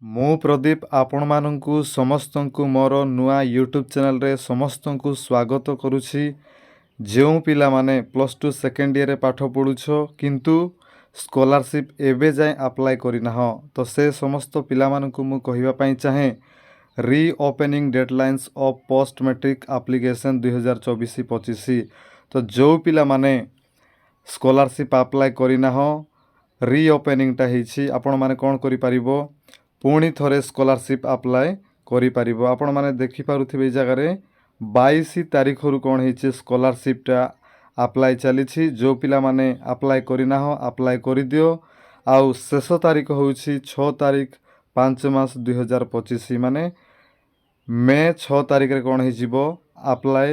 ମୁଁ ପ୍ରଦୀପ ଆପଣମାନଙ୍କୁ ସମସ୍ତଙ୍କୁ ମୋର ନୂଆ ୟୁଟ୍ୟୁବ୍ ଚ୍ୟାନେଲରେ ସମସ୍ତଙ୍କୁ ସ୍ୱାଗତ କରୁଛି। ଯେଉଁ ପିଲାମାନେ +2 ସେକେଣ୍ଡ ଇୟର୍ରେ ପାଠ ପଢ଼ୁଛ କିନ୍ତୁ ସ୍କଲାରସିପ୍ ଏବେ ଯାଏଁ ଆପ୍ଲାଏ କରିନାହ ତ ସେ ସମସ୍ତ ପିଲାମାନଙ୍କୁ ମୁଁ କହିବା ପାଇଁ ଚାହେଁ ରିଓପେନିଂ ଡେଡ଼ଲାଇନ୍ସ ଅଫ୍ ପୋଷ୍ଟ ମ୍ୟାଟ୍ରିକ୍ ଆପ୍ଲିକେସନ୍ 2024-25। ତ ଯେଉଁ ପିଲାମାନେ ସ୍କଲାରସିପ୍ ଆପ୍ଲାଏ କରିନାହ ରିଓପେନିଂଟା ହେଇଛି, ଆପଣମାନେ କ'ଣ କରିପାରିବ, ପୁଣି ଥରେ ସ୍କଲାରସିପ୍ ଆପ୍ଲାଏ କରିପାରିବ। ଆପଣମାନେ ଦେଖିପାରୁଥିବେ ଏଇ ଜାଗାରେ 22 ତାରିଖରୁ କ'ଣ ହେଇଛି ସ୍କଲାରସିପ୍ଟା ଆପ୍ଲାଏ ଚାଲିଛି। ଯେଉଁ ପିଲାମାନେ ଆପ୍ଲାଏ କରିନାହ ଆପ୍ଲାଏ କରିଦିଅ। ଆଉ ଶେଷ ତାରିଖ ହେଉଛି 6 ତାରିଖ 5 ମାସ 2025, ମାନେ ମେ 6 ତାରିଖରେ କ'ଣ ହେଇଯିବ ଆପ୍ଲାଏ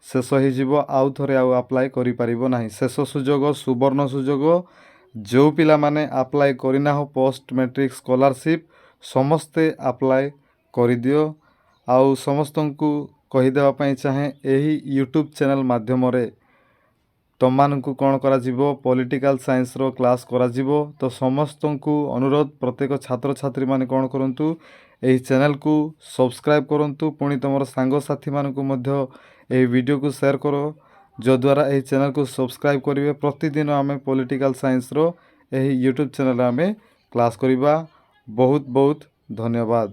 ଶେଷ ହେଇଯିବ। ଆଉ ଥରେ ଆଉ ଆପ୍ଲାଏ କରିପାରିବ ନାହିଁ। ଶେଷ ସୁଯୋଗ, ସୁବର୍ଣ୍ଣ ସୁଯୋଗ। ଯେଉଁ ପିଲାମାନେ ଆପ୍ଲାଏ କରିନାହ ପୋଷ୍ଟ ମ୍ୟାଟ୍ରିକ୍ ସ୍କଲାରସିପ୍ ସମସ୍ତେ ଆପ୍ଲାଏ କରିଦିଅ। ଆଉ ସମସ୍ତଙ୍କୁ କହିଦେବା ପାଇଁ ଚାହେଁ ଏହି ୟୁଟ୍ୟୁବ୍ ଚ୍ୟାନେଲ୍ ମାଧ୍ୟମରେ ତମମାନଙ୍କୁ କ'ଣ କରାଯିବ, ପଲିଟିକାଲ୍ ସାଇନ୍ସର କ୍ଲାସ୍ କରାଯିବ। ତ ସମସ୍ତଙ୍କୁ ଅନୁରୋଧ, ପ୍ରତ୍ୟେକ ଛାତ୍ରଛାତ୍ରୀମାନେ କ'ଣ କରନ୍ତୁ, ଏହି ଚ୍ୟାନେଲ୍କୁ ସବସ୍କ୍ରାଇବ୍ କରନ୍ତୁ। ପୁଣି ତୁମର ସାଙ୍ଗସାଥିମାନଙ୍କୁ ମଧ୍ୟ ଏହି ଭିଡ଼ିଓକୁ ସେୟାର କର, ଯଦ୍ୱାରା ଏହି ଚ୍ୟାନେଲ୍କୁ ସବସ୍କ୍ରାଇବ୍ କରିବେ। ପ୍ରତିଦିନ ଆମେ ପଲିଟିକାଲ୍ ସାଇନ୍ସର ଏହି ୟୁଟ୍ୟୁବ୍ ଚ୍ୟାନେଲ୍ରେ ଆମେ କ୍ଲାସ୍ କରିବା। ବହୁତ ବହୁତ ଧନ୍ୟବାଦ।